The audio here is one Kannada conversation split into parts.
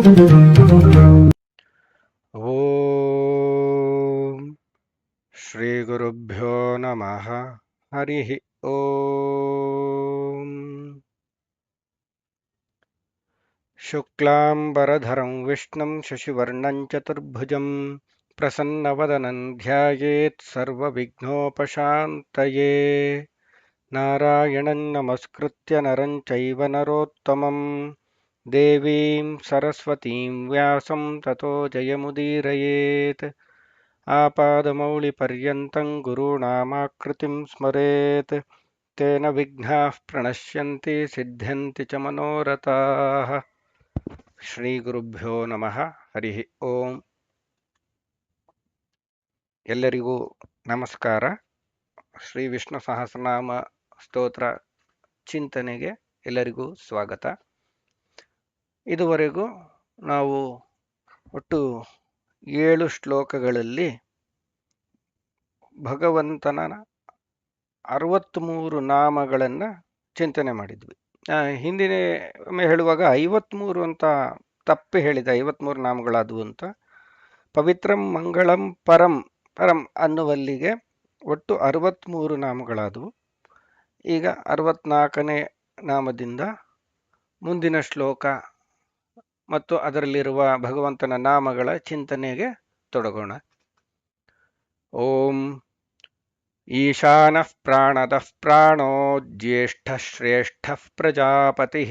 ಓಂ ಶ್ರೀ ಗುರುಭ್ಯೋ ನಮಃ. ಹರಿ ಓಂ. ಶುಕ್ಲಾಂಬರಧರಂ ವಿಷ್ಣುಂ ಶಶಿವರ್ಣಂ ಚತುರ್ಭುಜಂ ಪ್ರಸನ್ನವದನಂ ಧ್ಯಾಯೇತ್ ಸರ್ವವಿಘ್ನೋಪಶಾಂತಯೇ. ನಾರಾಯಣಂ ನಮಸ್ಕೃತ್ಯ ನರಂ ಚೈವ ನರೋತ್ತಮಂ ದೇವೀಂ ಸರಸ್ವತೀಂ ವ್ಯಾಸಂ ತತೋ ಜಯಮುದೀರಯೇತ್. ಆಪಾದಮೌಳಿಪರ್ಯಂತಂ ಗುರುಣಾಮಾಕೃತಿಂ ಸ್ಮರೇತ್ ತೇನ ವಿಘ್ನಾಃ ಪ್ರಣಶ್ಯಂತಿ ಸಿದ್ಧ್ಯಂತಿ ಚ ಮನೋರಥಾಃ. ಶ್ರೀ ಗುರುಭ್ಯೋ ನಮಃ. ಹರಿ ಓಂ. ಎಲ್ಲರಿಗೂ ನಮಸ್ಕಾರ. ಶ್ರೀ ವಿಷ್ಣು ಸಹಸ್ರನಾಮ ಸ್ತೋತ್ರ ಚಿಂತನೆಗೆ ಎಲ್ಲರಿಗೂ ಸ್ವಾಗತ. ಇದುವರೆಗೂ ನಾವು ಒಟ್ಟು 7 ಶ್ಲೋಕಗಳಲ್ಲಿ ಭಗವಂತನ 63 ನಾಮಗಳನ್ನು ಚಿಂತನೆ ಮಾಡಿದ್ವಿ. ಹಿಂದಿನ ಹೇಳುವಾಗ 53 ಅಂತ ತಪ್ಪಿ ಹೇಳಿದೆ, 53 ನಾಮಗಳಾದವು ಅಂತ. ಪವಿತ್ರಂ ಮಂಗಳಂ ಪರಂ ಪರಂ ಅನ್ನುವಲ್ಲಿಗೆ ಒಟ್ಟು 63 ನಾಮಗಳಾದವು. ಈಗ 64ನೇ ನಾಮದಿಂದ ಮುಂದಿನ ಶ್ಲೋಕ ಮತ್ತು ಅದರಲ್ಲಿರುವ ಭಗವಂತನ ನಾಮಗಳ ಚಿಂತನೆಗೆ ತೊಡಗೋಣ. ಓಂ ಈಶಾನಃ ಪ್ರಾಣದಃ ಪ್ರಾಣೋ ಜ್ಯೇಷ್ಠಃ ಶ್ರೇಷ್ಠಃ ಪ್ರಜಾಪತಿಃ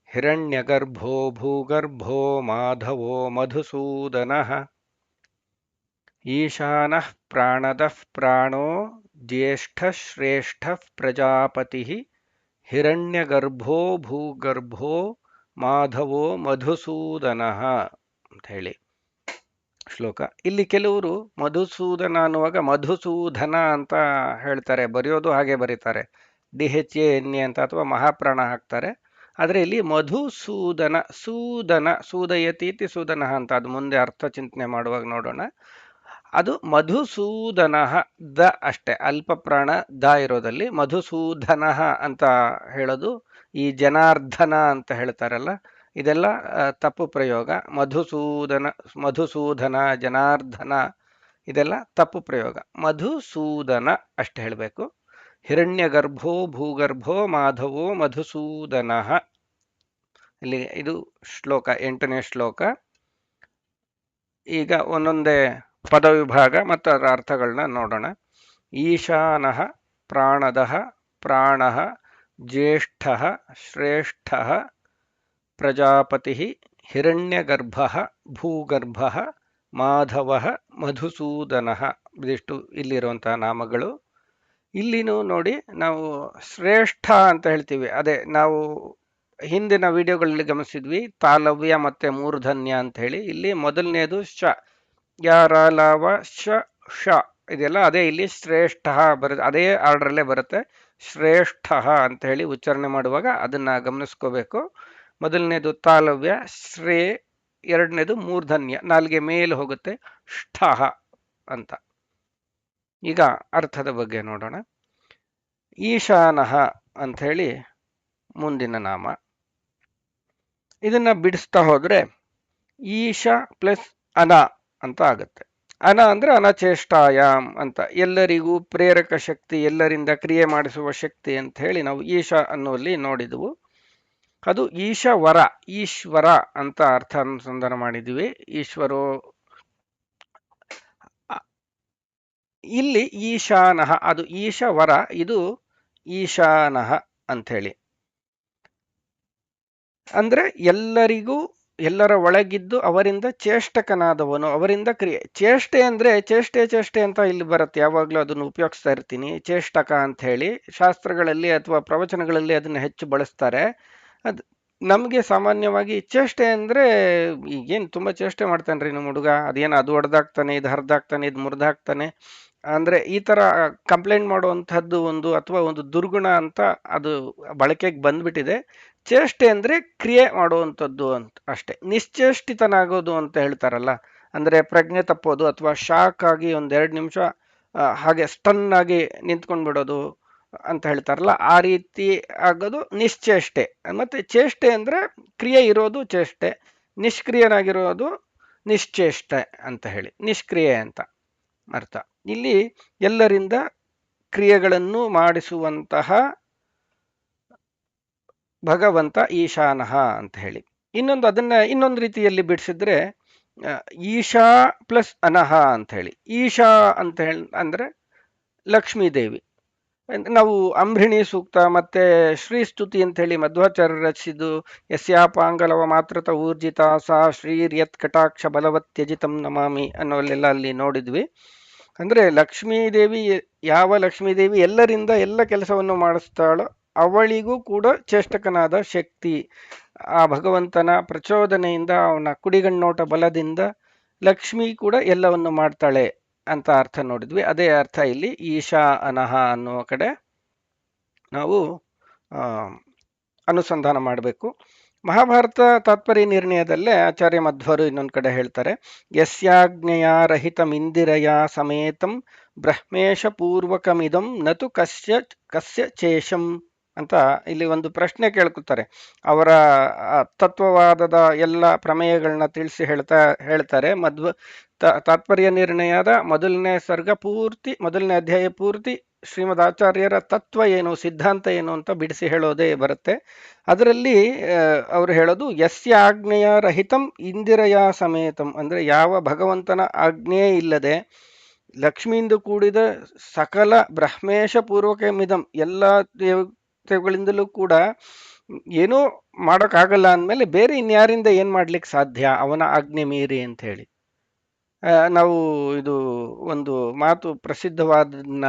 ಹಿರಣ್ಯಗರ್ಭೋ ಭೂಗರ್ಭೋ ಮಾಧವೋ ಮಧುಸೂದನಃ. ಈಶಾನಃ ಪ್ರಾಣದಃ ಪ್ರಾಣೋ ಜ್ಯೇಷ್ಠಃ ಶ್ರೇಷ್ಠಃ ಪ್ರಜಾಪತಿಃ ಹಿರಣ್ಯಗರ್ಭೋ ಭೂಗರ್ಭೋ ಮಾಧವೋ ಮಧುಸೂದನಃ ಅಂತ ಹೇಳಿ ಶ್ಲೋಕ. ಇಲ್ಲಿ ಕೆಲವರು ಮಧುಸೂದನ ಅನ್ನುವಾಗ ಮಧುಸೂದನ ಅಂತ ಹೇಳ್ತಾರೆ, ಬರೆಯೋದು ಹಾಗೆ ಬರೀತಾರೆ, DHANA ಅಂತ, ಅಥವಾ ಮಹಾಪ್ರಾಣ ಹಾಕ್ತಾರೆ. ಆದರೆ ಇಲ್ಲಿ ಮಧುಸೂದನ, ಸೂದನ, ಸೂದಯತೀತಿ ಸೂದನ ಅಂತ, ಅದು ಮುಂದೆ ಅರ್ಥ ಚಿಂತನೆ ಮಾಡುವಾಗ ನೋಡೋಣ. ಅದು ಮಧುಸೂದನ ದ ಅಷ್ಟೇ, ಅಲ್ಪ ಪ್ರಾಣ ದ ಇರೋದಲ್ಲಿ ಮಧುಸೂದನ ಅಂತ ಹೇಳೋದು. ಈ ಜನಾರ್ದನ ಅಂತ ಹೇಳ್ತಾರಲ್ಲ, ಇದೆಲ್ಲ ತಪ್ಪು ಪ್ರಯೋಗ. ಮಧುಸೂದನ ಜನಾರ್ದನ ಇದೆಲ್ಲ ತಪ್ಪು ಪ್ರಯೋಗ. ಮಧುಸೂದನ ಅಷ್ಟೇ ಹೇಳಬೇಕು. ಹಿರಣ್ಯಗರ್ಭೋ ಭೂಗರ್ಭೋ ಮಾಧವೋ ಮಧುಸೂದನ. ಇಲ್ಲಿ ಇದು ಶ್ಲೋಕ, 8ನೇ ಶ್ಲೋಕ. ಈಗ ಒಂದೊಂದೇ ಪದವಿಭಾಗ ಮತ್ತು ಅದರ ಅರ್ಥಗಳನ್ನ ನೋಡೋಣ. ಈಶಾನಃ ಪ್ರಾಣದಃ ಪ್ರಾಣಃ ಜ್ಯೇಷ್ಠಃ ಶ್ರೇಷ್ಠಃ ಪ್ರಜಾಪತಿಃ ಹಿರಣ್ಯಗರ್ಭಃ ಭೂಗರ್ಭಃ ಮಾಧವಃ ಮಧುಸೂದನಃ. ಇದಿಷ್ಟು ಇಲ್ಲಿರುವಂತಹ ನಾಮಗಳು. ಇಲ್ಲಿನೂ ನೋಡಿ, ನಾವು ಶ್ರೇಷ್ಠ ಅಂತ ಹೇಳ್ತೀವಿ. ಅದೇ ನಾವು ಹಿಂದಿನ ವಿಡಿಯೋಗಳಲ್ಲಿ ಗಮನಿಸಿದ್ವಿ, ತಾಲವ್ಯ ಮತ್ತೆ ಮೂರ್ಧನ್ಯ ಅಂತ ಹೇಳಿ. ಇಲ್ಲಿ ಮೊದಲನೇದು ಶ, ಯಾರ ಲಾವ ಶ ಶ ಇದೆಲ್ಲ ಅದೇ ಇಲ್ಲಿ ಶ್ರೇಷ್ಠ ಬರುತ್ತೆ, ಅದೇ ಆರ್ಡ್ರಲ್ಲೇ ಬರುತ್ತೆ. ಶ್ರೇಷ್ಠ ಅಂತ ಹೇಳಿ ಉಚ್ಚಾರಣೆ ಮಾಡುವಾಗ ಅದನ್ನ ಗಮನಿಸ್ಕೋಬೇಕು. ಮೊದಲನೇದು ತಾಲವ್ಯ ಶ್ರೇ, ಎರಡನೇದು ಮೂರ್ಧನ್ಯ, ನಾಲ್ಗೆ ಮೇಲೆ ಹೋಗುತ್ತೆ, ಷ್ಠ ಅಂತ. ಈಗ ಅರ್ಥದ ಬಗ್ಗೆ ನೋಡೋಣ. ಈಶಾನಃ ಅಂತ ಹೇಳಿ ಮುಂದಿನ ನಾಮ. ಇದನ್ನ ಬಿಡಿಸ್ತಾ ಹೋದ್ರೆ ಈಶ ಪ್ಲಸ್ ಅನ ಅಂತ ಆಗುತ್ತೆ. ಅನ ಅಂದ್ರೆ ಅನಚೇಷ್ಟಾಯಾಮ್ ಅಂತ, ಎಲ್ಲರಿಗೂ ಪ್ರೇರಕ ಶಕ್ತಿ, ಎಲ್ಲರಿಂದ ಕ್ರಿಯೆ ಮಾಡಿಸುವ ಶಕ್ತಿ ಅಂತ ಹೇಳಿ ನಾವು ಈಶ ಅನ್ನುವಲ್ಲಿ ನೋಡಿದವು. ಅದು ಈಶವರ, ಈಶ್ವರ ಅಂತ ಅರ್ಥ ಅನುಸಂಧಾನ ಮಾಡಿದ್ವಿ. ಈಶ್ವರೋ, ಇಲ್ಲಿ ಈಶಾನಃ ಅದು ಈಶವರ, ಇದು ಈಶಾನಃ ಅಂಥೇಳಿ. ಅಂದ್ರೆ ಎಲ್ಲರಿಗೂ, ಎಲ್ಲರ ಒಳಗಿದ್ದು ಅವರಿಂದ ಚೇಷ್ಟಕನಾದವನು, ಅವರಿಂದ ಕ್ರಿಯೆ. ಚೇಷ್ಟೆ ಅಂದ್ರೆ ಚೇಷ್ಟೆ ಅಂತ ಇಲ್ಲಿ ಬರುತ್ತೆ, ಯಾವಾಗಲೂ ಅದನ್ನು ಉಪಯೋಗಿಸ್ತಾ ಇರ್ತೀನಿ, ಚೇಷ್ಟಕ ಅಂತ ಹೇಳಿ. ಶಾಸ್ತ್ರಗಳಲ್ಲಿ ಅಥವಾ ಪ್ರವಚನಗಳಲ್ಲಿ ಅದನ್ನು ಹೆಚ್ಚು ಬಳಸ್ತಾರೆ. ಅದು ನಮಗೆ ಸಾಮಾನ್ಯವಾಗಿ ಚೇಷ್ಟೆ ಅಂದರೆ ಈಗೇನು ತುಂಬ ಚೇಷ್ಟೆ ಮಾಡ್ತಾನೆ ರೀ ನಮ್ಮ ಹುಡುಗ, ಅದೇನು ಅದು ಹೊಡೆದಾಕ್ತಾನೆ, ಇದು ಹರಿದಾಕ್ತಾನೆ, ಇದು ಮುರಿದಾಕ್ತಾನೆ ಅಂದರೆ ಈ ಥರ ಕಂಪ್ಲೇಂಟ್ ಮಾಡುವಂಥದ್ದು ಒಂದು, ಅಥವಾ ಒಂದು ದುರ್ಗುಣ ಅಂತ ಅದು ಬಳಕೆಗೆ ಬಂದ್ಬಿಟ್ಟಿದೆ. ಚೇಷ್ಟೆ ಅಂದರೆ ಕ್ರಿಯೆ ಮಾಡುವಂಥದ್ದು ಅಂತ ಅಷ್ಟೇ. ನಿಶ್ಚೇಷ್ಟಿತನಾಗೋದು ಅಂತ ಹೇಳ್ತಾರಲ್ಲ, ಅಂದರೆ ಪ್ರಜ್ಞೆ ತಪ್ಪೋದು, ಅಥವಾ ಶಾಕ್ ಆಗಿ 1-2 ನಿಮಿಷ ಹಾಗೆ ಸ್ಟನ್ ಆಗಿ ನಿಂತ್ಕೊಂಡು ಬಿಡೋದು ಅಂತ ಹೇಳ್ತಾರಲ್ಲ, ಆ ರೀತಿ ಆಗೋದು ನಿಶ್ಚೇಷ್ಟೆ. ಮತ್ತೆ ಚೇಷ್ಟೆ ಅಂದ್ರೆ ಕ್ರಿಯೆ ಇರೋದು ಚೇಷ್ಟೆ, ನಿಷ್ಕ್ರಿಯನಾಗಿರೋದು ನಿಶ್ಚೇಷ್ಟ ಅಂತ ಹೇಳಿ, ನಿಷ್ಕ್ರಿಯೆ ಅಂತ ಅರ್ಥ. ಇಲ್ಲಿ ಎಲ್ಲರಿಂದ ಕ್ರಿಯೆಗಳನ್ನು ಮಾಡಿಸುವಂತಹ ಭಗವಂತ ಈಶಾನಃ ಅಂತ ಹೇಳಿ. ಇನ್ನೊಂದು ರೀತಿಯಲ್ಲಿ ಬಿಡಿಸಿದ್ರೆ ಈಶಾ ಪ್ಲಸ್ ಅನಹ ಅಂತ ಹೇಳಿ. ಈಶಾ ಅಂತ ಹೇಳಿ ಅಂದ್ರೆ ಲಕ್ಷ್ಮೀದೇವಿ. ನಾವು ಅಂಬೃಣಿ ಸೂಕ್ತ ಮತ್ತೆ ಶ್ರೀಸ್ತುತಿ ಅಂತ ಹೇಳಿ ಮಧ್ವಾಚಾರ್ಯ ರಚಿಸಿದ್ದು ಯಸ್ಯಾಪಾಂಗಲವ ಮಾತೃತ ಊರ್ಜಿತ ಸಾ ಶ್ರೀರ್ಯತ್ ಕಟಾಕ್ಷ ಬಲವತ್ಯಜಿತಂ ನಮಾಮಿ ಅನ್ನೋಲ್ಲೆಲ್ಲ ಅಲ್ಲಿ ನೋಡಿದ್ವಿ. ಅಂದ್ರೆ ಲಕ್ಷ್ಮೀದೇವಿ, ಯಾವ ಲಕ್ಷ್ಮೀದೇವಿ ಎಲ್ಲರಿಂದ ಎಲ್ಲ ಕೆಲಸವನ್ನು ಮಾಡಿಸ್ತಾಳೋ ಅವಳಿಗೂ ಕೂಡ ಚೇಷ್ಟಕನಾದ ಶಕ್ತಿ, ಆ ಭಗವಂತನ ಪ್ರಚೋದನೆಯಿಂದ, ಅವನ ಕುಡಿಗಣ್ಣೋಟ ಬಲದಿಂದ ಲಕ್ಷ್ಮಿ ಕೂಡ ಎಲ್ಲವನ್ನು ಮಾಡ್ತಾಳೆ ಅಂತ ಅರ್ಥ ನೋಡಿದ್ವಿ. ಅದೇ ಅರ್ಥ ಇಲ್ಲಿ ಈಶಾ ಅನಹ ಅನ್ನುವ ಕಡೆ ನಾವು ಅನುಸಂಧಾನ ಮಾಡಬೇಕು. ಮಹಾಭಾರತ ತಾತ್ಪರ್ಯ ನಿರ್ಣಯದಲ್ಲೇ ಆಚಾರ್ಯ ಮಧ್ವರು ಇನ್ನೊಂದು ಕಡೆ ಹೇಳ್ತಾರೆ, ಯಸ್ಯಾಜ್ಞೆಯ ರಹಿತಮಿಂದಿರಯ ಸಮೇತಂ ಬ್ರಹ್ಮೇಶ ಪೂರ್ವಕಮಿದಂ ನತು ಕಸ್ಯ ಚೇಷಂ ಅಂತ ಇಲ್ಲಿ ಒಂದು ಪ್ರಶ್ನೆ ಕೇಳ್ಕೊತಾರೆ. ಅವರ ತತ್ವವಾದದ ಎಲ್ಲ ಪ್ರಮೇಯಗಳನ್ನ ತಿಳಿಸಿ ಹೇಳ್ತಾರೆ. ತಾತ್ಪರ್ಯ ನಿರ್ಣಯದ ಮೊದಲನೇ ಸರ್ಗ ಪೂರ್ತಿ, ಮೊದಲನೇ ಅಧ್ಯಾಯ ಪೂರ್ತಿ ಶ್ರೀಮದ್ ಆಚಾರ್ಯರ ತತ್ವ ಏನು, ಸಿದ್ಧಾಂತ ಏನು ಅಂತ ಬಿಡಿಸಿ ಹೇಳೋದೇ ಬರುತ್ತೆ. ಅದರಲ್ಲಿ ಅವರು ಹೇಳೋದು ಯಸ್ಯ ಆಜ್ಞೆಯ ರಹಿತಂ ಇಂದಿರಯ ಸಮೇತಂ, ಅಂದ್ರೆ ಯಾವ ಭಗವಂತನ ಆಜ್ಞೆ ಇಲ್ಲದೆ ಲಕ್ಷ್ಮಿಯಿಂದ ಕೂಡಿದ ಸಕಲ ಬ್ರಹ್ಮೇಶ ಪೂರ್ವಕ ಮಿದಂ ಎಲ್ಲ ದೇವತೆಗಳಿಂದಲೂ ಕೂಡ ಏನೂ ಮಾಡೋಕ್ಕಾಗಲ್ಲ ಅಂದಮೇಲೆ ಬೇರೆ ಇನ್ಯಾರಿಂದ ಏನ್ ಮಾಡ್ಲಿಕ್ಕೆ ಸಾಧ್ಯ ಅವನ ಆಜ್ಞೆ ಮೀರಿ ಅಂತ ಹೇಳಿ. ನಾವು ಇದು ಒಂದು ಮಾತು ಪ್ರಸಿದ್ಧವಾದನ್ನ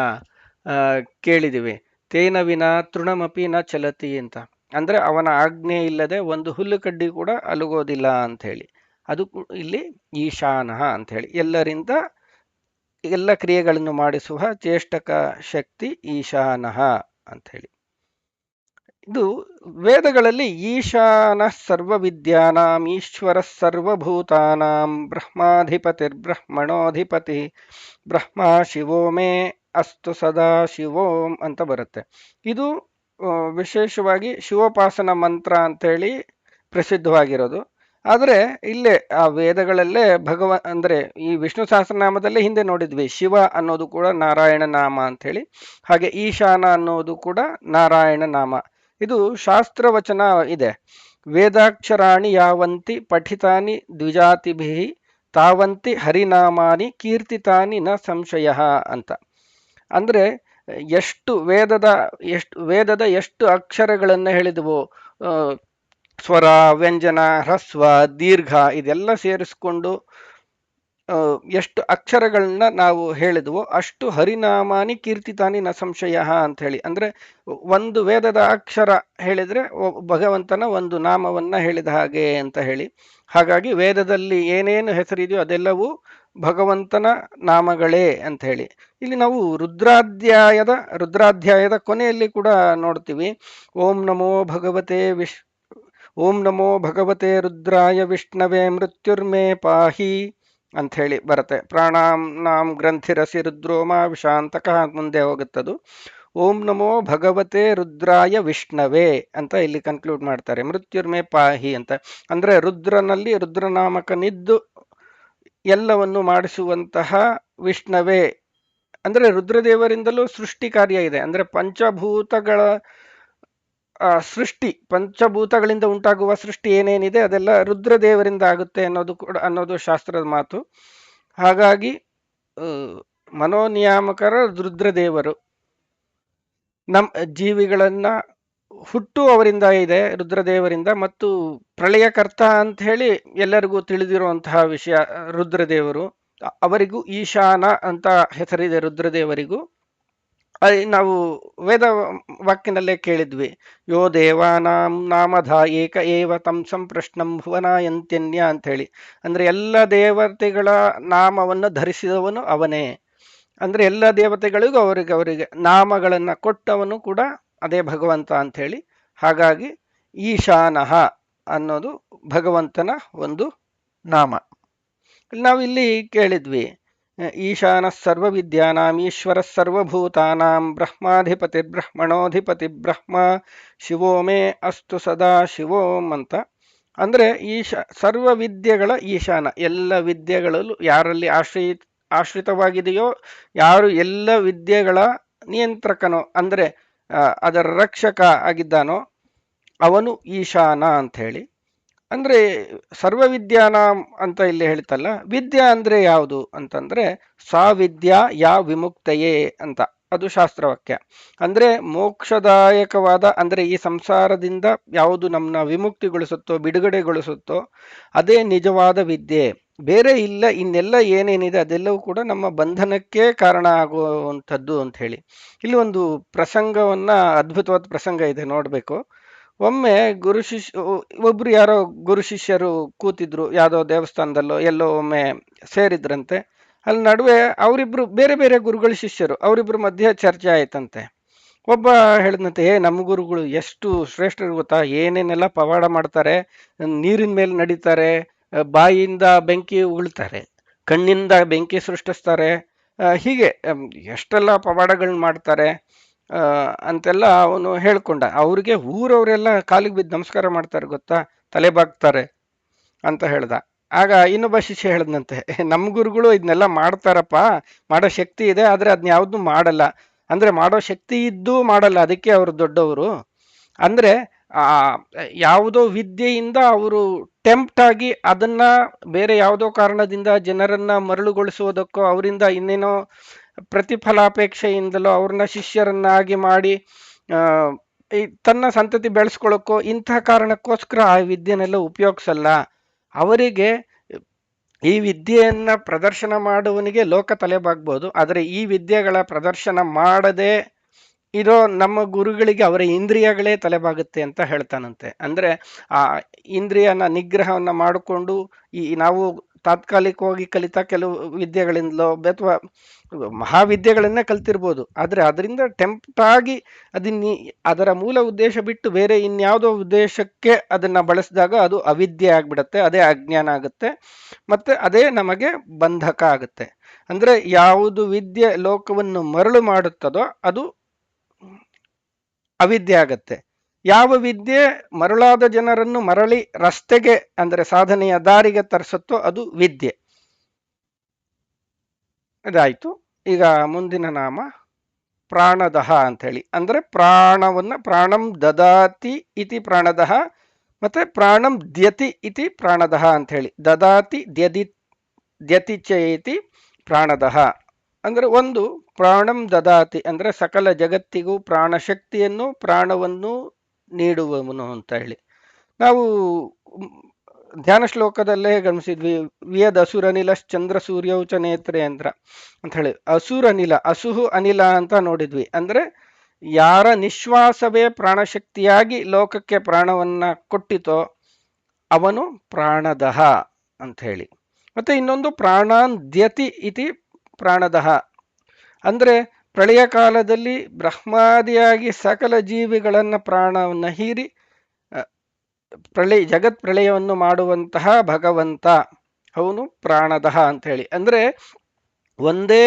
ಕೇಳಿದಿವಿ, ತೇನ ವಿನ ತೃಣಮಪಿ ನ ಚಲತಿ ಅಂತ. ಅಂದ್ರೆ ಅವನ ಆಜ್ಞೆ ಇಲ್ಲದೆ ಒಂದು ಹುಲ್ಲು ಕಡ್ಡಿ ಕೂಡ ಅಲುಗೋದಿಲ್ಲ ಅಂತ ಹೇಳಿ. ಅದು ಇಲ್ಲಿ ಈಶಾನಃ ಅಂತ ಹೇಳಿ, ಎಲ್ಲರಿಂದ ಎಲ್ಲ ಕ್ರಿಯೆಗಳನ್ನು ಮಾಡಿಸುವ ಚೇಷ್ಟಕ ಶಕ್ತಿ ಈಶಾನಃ ಅಂತ ಹೇಳಿ. ಇದು ವೇದಗಳಲ್ಲಿ ಈಶಾನ ಸರ್ವವಿದ್ಯಾನಾಂ ಈಶ್ವರ ಸರ್ವಭೂತಾನಾಂ ಬ್ರಹ್ಮಾಧಿಪತಿರ್ಬ್ರಹ್ಮಣೋಧಿಪತಿ ಬ್ರಹ್ಮ ಶಿವೋ ಮೇ ಅಸ್ತು ಸದಾ ಶಿವೋಂ ಅಂತ ಬರುತ್ತೆ. ಇದು ವಿಶೇಷವಾಗಿ ಶಿವೋಪಾಸನ ಮಂತ್ರ ಅಂತೇಳಿ ಪ್ರಸಿದ್ಧವಾಗಿರೋದು. ಆದರೆ ಇಲ್ಲೇ ಆ ವೇದಗಳಲ್ಲೇ ಅಂದ್ರೆ ಈ ವಿಷ್ಣು ಸಹಸ್ರನಾಮದಲ್ಲೇ ಹಿಂದೆ ನೋಡಿದ್ವಿ, ಶಿವ ಅನ್ನೋದು ಕೂಡ ನಾರಾಯಣ ನಾಮ ಅಂತ ಹೇಳಿ. ಹಾಗೆ ಈಶಾನ ಅನ್ನೋದು ಕೂಡ ನಾರಾಯಣ ನಾಮ. ಇದು ಶಾಸ್ತ್ರವಚನ ಇದೆ, ವೇದಾಕ್ಷರಾಣಿ ಯಾವಂತಿ ಪಠಿತಾನಿ ದ್ವಿಜಾತಿಭಿ ತಾವಂತಿ ಹರಿನಾಮಾನಿ ಕೀರ್ತಿತಾನಿ ನ ಸಂಶಯ ಅಂತ. ಅಂದ್ರೆ ವೇದದ ಎಷ್ಟು ಅಕ್ಷರಗಳನ್ನು ಹೇಳಿದವು, ಸ್ವರ, ವ್ಯಂಜನ, ಹ್ರಸ್ವ, ದೀರ್ಘ ಇದೆಲ್ಲ ಸೇರಿಸ್ಕೊಂಡು ಎಷ್ಟು ಅಕ್ಷರಗಳನ್ನ ನಾವು ಹೇಳಿದ್ವೋ ಅಷ್ಟು ಹರಿನಾಮಾನಿ ಕೀರ್ತಿತಾನಿ ನ ಸಂಶಯ ಅಂತ ಹೇಳಿ. ಅಂದ್ರೆ ಒಂದು ವೇದದ ಅಕ್ಷರ ಹೇಳಿದ್ರೆ ಭಗವಂತನ ಒಂದು ನಾಮವನ್ನ ಹೇಳಿದ ಹಾಗೆ ಅಂತ ಹೇಳಿ. ಹಾಗಾಗಿ ವೇದದಲ್ಲಿ ಏನೇನು ಹೆಸರಿದೆಯೋ ಅದೆಲ್ಲವೂ ಭಗವಂತನ ನಾಮಗಳೇ ಅಂತ ಹೇಳಿ. ಇಲ್ಲಿ ನಾವು ರುದ್ರಾಧ್ಯಾಯದ ಕೊನೆಯಲ್ಲಿ ಕೂಡ ನೋಡ್ತೀವಿ, ಓಂ ನಮೋ ಭಗವತೆ ರುದ್ರಾಯ ವಿಷ್ಣವೇ ಮೃತ್ಯುರ್ಮೇ ಪಾಹಿ ಅಂತ ಹೇಳಿ ಬರುತ್ತೆ. ಪ್ರಾಣಾಂ ಗ್ರಂಥಿರಸಿ ರುದ್ರೋಮ ವಿಶಾಂತಕ ಮುಂದೆ ಹೋಗುತ್ತದು. ಓಂ ನಮೋ ಭಗವತೆ ರುದ್ರಾಯ ವಿಷ್ಣವೇ ಅಂತ ಇಲ್ಲಿ ಕನ್ಕ್ಲೂಡ್ ಮಾಡ್ತಾರೆ, ಮೃತ್ಯುರ್ಮೇ ಪಾಹಿ ಅಂತ. ಅಂದ್ರೆ ರುದ್ರನಲ್ಲಿ ರುದ್ರನಾಮಕನಿದ್ದು ಎಲ್ಲವನ್ನು ಮಾಡಿಸುವಂತಹ ವಿಷ್ಣವೇ, ಅಂದ್ರೆ ರುದ್ರದೇವರಿಂದಲೂ ಸೃಷ್ಟಿ ಕಾರ್ಯ ಇದೆ. ಅಂದ್ರೆ ಪಂಚಭೂತಗಳ ಸೃಷ್ಟಿ, ಪಂಚಭೂತಗಳಿಂದ ಉಂಟಾಗುವ ಸೃಷ್ಟಿ ಏನೇನಿದೆ ಅದೆಲ್ಲ ರುದ್ರದೇವರಿಂದ ಆಗುತ್ತೆ ಅನ್ನೋದು ಶಾಸ್ತ್ರದ ಮಾತು. ಹಾಗಾಗಿ ಮನೋನಿಯಾಮಕರ ರುದ್ರದೇವರು, ಜೀವಿಗಳನ್ನ ಹುಟ್ಟು ಅವರಿಂದ ಇದೆ ರುದ್ರದೇವರಿಂದ, ಮತ್ತು ಪ್ರಳಯಕರ್ತ ಅಂತ ಹೇಳಿ ಎಲ್ಲರಿಗೂ ತಿಳಿದಿರುವಂತಹ ವಿಷಯ ರುದ್ರದೇವರು. ಅವರಿಗೂ ಈಶಾನ ಅಂತ ಹೆಸರಿದೆ ರುದ್ರದೇವರಿಗೂ. ನಾವು ವೇದ ವಾಕ್ಯನಲ್ಲೇ ಕೇಳಿದ್ವಿ, ಯೋ ದೇವಾನಾಂ ನಾಮಧ ಏಕ ಏವ ತಂ ಸಂಪ್ರಶ್ನಂ ಭುವನಾಯಂತ್ಯನ್ಯ ಅಂತ ಹೇಳಿ. ಅಂದ್ರೆ ಎಲ್ಲ ದೇವತೆಗಳ ನಾಮವನ್ನು ಧರಿಸಿದವನು ಅವನೇ. ಅಂದ್ರೆ ಎಲ್ಲ ದೇವತೆಗಳಿಗೂ ಅವರಿಗೆ ನಾಮಗಳನ್ನ ಕೊಟ್ಟವನು ಕೂಡ ಅದೇ ಭಗವಂತ ಅಂತ ಹೇಳಿ. ಹಾಗಾಗಿ ಈಶಾನಃ ಅನ್ನೋದು ಭಗವಂತನ ಒಂದು ನಾಮ. ನಾವಿಲ್ಲಿ ಕೇಳಿದ್ವಿ, ಈಶಾನ ಸರ್ವವಿದ್ಯಾನಾಂ ಈಶ್ವರ ಸರ್ವಭೂತಾನಾಂ ಬ್ರಹ್ಮಾಧಿಪತಿರ್ಬ್ರಹ್ಮಣೋಧಿಪತಿ ಬ್ರಹ್ಮ ಶಿವೋ ಮೇ ಅಸ್ತು ಸದಾ ಶಿವೋಂ ಅಂತ. ಅಂದ್ರೆ ಸರ್ವ ವಿದ್ಯೆಗಳ ಈಶಾನ, ಎಲ್ಲ ವಿದ್ಯೆಗಳಲ್ಲೂ ಯಾರಲ್ಲಿ ಆಶ್ರಿತವಾಗಿದೆಯೋ, ಯಾರು ಎಲ್ಲ ವಿದ್ಯೆಗಳ ನಿಯಂತ್ರಕನೋ ಅಂದ್ರೆ ಅದರ ರಕ್ಷಕ ಆಗಿದ್ದಾನೋ ಅವನು ಈಶಾನ ಅಂತ ಹೇಳಿ. ಅಂದ್ರೆ ಸರ್ವವಿದ್ಯಾನಾಂ ಅಂತ ಇಲ್ಲಿ ಹೇಳ್ತಲ್ಲ, ವಿದ್ಯಾ ಅಂದ್ರೆ ಯಾವುದು ಅಂತಂದ್ರೆ ಸಾವಿದ್ಯಾ ಯಾ ವಿಮುಕ್ತಯೇ ಅಂತ, ಅದು ಶಾಸ್ತ್ರವಾಕ್ಯ. ಅಂದ್ರೆ ಮೋಕ್ಷದಾಯಕವಾದ, ಅಂದ್ರೆ ಈ ಸಂಸಾರದಿಂದ ಯಾವುದು ನಮ್ಮನ್ನ ವಿಮುಕ್ತಿಗೊಳಿಸುತ್ತೋ, ಬಿಡುಗಡೆಗೊಳಿಸುತ್ತೋ ಅದೇ ನಿಜವಾದ ವಿದ್ಯೆ. ಬೇರೆ ಇಲ್ಲ, ಇನ್ನೆಲ್ಲ ಏನೇನಿದೆ ಅದೆಲ್ಲವೂ ಕೂಡ ನಮ್ಮ ಬಂಧನಕ್ಕೆ ಕಾರಣ ಆಗುವಂಥದ್ದು ಅಂತ ಹೇಳಿ. ಇಲ್ಲಿ ಒಂದು ಪ್ರಸಂಗವನ್ನ, ಅದ್ಭುತವಾದ ಪ್ರಸಂಗ ಇದೆ, ನೋಡ್ಬೇಕು. ಒಮ್ಮೆ ಒಬ್ರು ಯಾರೋ ಗುರು ಶಿಷ್ಯರು ಕೂತಿದ್ರು, ಯಾವ್ದೋ ದೇವಸ್ಥಾನದಲ್ಲೋ ಎಲ್ಲೋ ಒಮ್ಮೆ ಸೇರಿದ್ರಂತೆ. ಅಲ್ಲಿ ನಡುವೆ ಅವರಿಬ್ರು ಬೇರೆ ಬೇರೆ ಗುರುಗಳ ಶಿಷ್ಯರು, ಅವರಿಬ್ರು ಮಧ್ಯೆ ಚರ್ಚೆ ಆಯ್ತಂತೆ. ಒಬ್ಬ ಹೇಳಿದಂತೆ, ನಮ್ಮ ಗುರುಗಳು ಎಷ್ಟು ಶ್ರೇಷ್ಠರು ಗೊತ್ತಾ, ಏನೇನೆಲ್ಲ ಪವಾಡ ಮಾಡ್ತಾರೆ, ನೀರಿನ ಮೇಲೆ ನಡೀತಾರೆ, ಬಾಯಿಯಿಂದ ಬೆಂಕಿ ಉಗುಳ್ತಾರೆ, ಕಣ್ಣಿಂದ ಬೆಂಕಿ ಸೃಷ್ಟಿಸ್ತಾರೆ, ಹೀಗೆ ಎಷ್ಟೆಲ್ಲ ಪವಾಡಗಳನ್ನ ಮಾಡ್ತಾರೆ ಅಂತೆಲ್ಲ ಅವನು ಹೇಳ್ಕೊಂಡ. ಅವ್ರಿಗೆ ಊರವರೆಲ್ಲ ಕಾಲಿಗೆ ಬಿದ್ದು ನಮಸ್ಕಾರ ಮಾಡ್ತಾರೆ ಗೊತ್ತಾ, ತಲೆ ಬಾಗ್ತಾರೆ ಅಂತ ಹೇಳ್ದ. ಆಗ ಇನ್ನೊಬ್ಬ ಶಿಷ್ಯ ಹೇಳ್ದಂತೆ, ನಮ್ಮ ಗುರುಗಳು ಇದನ್ನೆಲ್ಲ ಮಾಡ್ತಾರಪ್ಪ, ಮಾಡೋ ಶಕ್ತಿ ಇದೆ, ಆದ್ರೆ ಅದನ್ನ ಯಾವ್ದು ಮಾಡಲ್ಲ. ಅಂದ್ರೆ ಮಾಡೋ ಶಕ್ತಿ ಇದ್ದು ಮಾಡಲ್ಲ, ಅದಕ್ಕೆ ಅವರು ದೊಡ್ಡವರು. ಅಂದ್ರೆ ಆ ಯಾವುದೋ ವಿದ್ಯೆಯಿಂದ ಅವರು ಟೆಂಪ್ಟ್ ಆಗಿ ಅದನ್ನ ಬೇರೆ ಯಾವುದೋ ಕಾರಣದಿಂದ ಜನರನ್ನ ಮರಳುಗೊಳಿಸುವುದಕ್ಕೋ, ಅವರಿಂದ ಇನ್ನೇನೋ ಪ್ರತಿಫಲಾಪೇಕ್ಷೆಯಿಂದಲೋ ಅವ್ರನ್ನ ಶಿಷ್ಯರನ್ನಾಗಿ ಮಾಡಿ ತನ್ನ ಸಂತತಿ ಬೆಳೆಸ್ಕೊಳ್ಳೋಕ್ಕೋ ಇಂತಹ ಕಾರಣಕ್ಕೋಸ್ಕರ ಆ ವಿದ್ಯೆನೆಲ್ಲ ಉಪಯೋಗಿಸಲ್ಲ. ಅವರಿಗೆ ಈ ವಿದ್ಯೆಯನ್ನ ಪ್ರದರ್ಶನ ಮಾಡುವವನಿಗೆ ಲೋಕ ತಲೆಬಾಗ್ಬೋದು, ಆದರೆ ಈ ವಿದ್ಯೆಗಳ ಪ್ರದರ್ಶನ ಮಾಡದೆ ಇರೋ ನಮ್ಮ ಗುರುಗಳಿಗೆ ಅವರ ಇಂದ್ರಿಯಗಳೇ ತಲೆಬಾಗುತ್ತೆ ಅಂತ ಹೇಳ್ತಾನಂತೆ. ಅಂದ್ರೆ ಆ ಇಂದ್ರಿಯನ ನಿಗ್ರಹವನ್ನ ಮಾಡಿಕೊಂಡು ನಾವು ತಾತ್ಕಾಲಿಕವಾಗಿ ಕಲಿತ ಕೆಲವು ವಿದ್ಯೆಗಳಿಂದಲೋ ಅಥವಾ ಮಹಾವಿದ್ಯೆಗಳನ್ನೇ ಕಲ್ತಿರ್ಬೋದು, ಆದ್ರೆ ಅದರಿಂದ ಟೆಂಪ್ಟ್ ಆಗಿ ಅದರ ಮೂಲ ಉದ್ದೇಶ ಬಿಟ್ಟು ಬೇರೆ ಇನ್ಯಾವುದೋ ಉದ್ದೇಶಕ್ಕೆ ಅದನ್ನ ಬಳಸಿದಾಗ ಅದು ಅವಿದ್ಯೆ ಆಗ್ಬಿಡತ್ತೆ, ಅದೇ ಅಜ್ಞಾನ ಆಗುತ್ತೆ, ಮತ್ತೆ ಅದೇ ನಮಗೆ ಬಂಧಕ ಆಗುತ್ತೆ. ಅಂದ್ರೆ ಯಾವುದು ವಿದ್ಯೆ ಲೋಕವನ್ನು ಮರಳು ಮಾಡುತ್ತದೋ ಅದು ಅವಿದ್ಯೆ ಆಗತ್ತೆ. ಯಾವ ವಿದ್ಯೆ ಮರಳಾದ ಜನರನ್ನು ಮರಳಿ ರಸ್ತೆಗೆ, ಅಂದ್ರೆ ಸಾಧನೆಯ ದಾರಿಗೆ ತರಿಸುತ್ತೋ ಅದು ವಿದ್ಯೆ. ಇದಾಯ್ತು. ಈಗ ಮುಂದಿನ ನಾಮ ಪ್ರಾಣದಹ ಅಂತ ಹೇಳಿ. ಅಂದ್ರೆ ಪ್ರಾಣಂ ದದಾತಿ ಇತಿ ಪ್ರಾಣದಹ, ಮತ್ತೆ ಪ್ರಾಣಂ ದ್ಯತಿ ಇತಿ ಪ್ರಾಣದಹ ಅಂತ ಹೇಳಿ. ದದಾತಿ ದ್ಯತಿ ಚೇತಿ ಪ್ರಾಣದಹ. ಅಂದ್ರೆ ಒಂದು ಪ್ರಾಣಂ ದದಾತಿ ಅಂದ್ರೆ ಸಕಲ ಜಗತ್ತಿಗೂ ಪ್ರಾಣಶಕ್ತಿಯನ್ನು, ಪ್ರಾಣವನ್ನು ನೀಡುವವನು ಅಂತ ಹೇಳಿ. ನಾವು ಧ್ಯಾನ ಶ್ಲೋಕದಲ್ಲೇ ಗಮನಿಸಿದ್ವಿ, ವಿಯದ್ ಅಸುರನಿಲ ಚಂದ್ರ ಸೂರ್ಯೌಚ ನೇತ್ರೆ ಅಂತ ಹೇಳಿ. ಅಸುರನಿಲ, ಅಸುಹು ಅನಿಲ ಅಂತ ನೋಡಿದ್ವಿ. ಅಂದ್ರೆ ಯಾರ ನಿಶ್ವಾಸವೇ ಪ್ರಾಣಶಕ್ತಿಯಾಗಿ ಲೋಕಕ್ಕೆ ಪ್ರಾಣವನ್ನ ಕೊಟ್ಟಿತೋ ಅವನು ಪ್ರಾಣದಹ ಅಂತ ಹೇಳಿ. ಮತ್ತೆ ಇನ್ನೊಂದು ಪ್ರಾಣಾನ್ ದ್ಯತಿ ಇತಿ ಪ್ರಾಣದಹ. ಅಂದ್ರೆ ಪ್ರಳಯ ಕಾಲದಲ್ಲಿ ಬ್ರಹ್ಮಾದಿಯಾಗಿ ಸಕಲ ಜೀವಿಗಳನ್ನ ಪ್ರಾಣವನ್ನ ಹೀರಿ ಜಗತ್ ಪ್ರಳಯವನ್ನು ಮಾಡುವಂತಹ ಭಗವಂತ ಅವನು ಪ್ರಾಣದಹ ಅಂತ ಹೇಳಿ. ಅಂದ್ರೆ ಒಂದೇ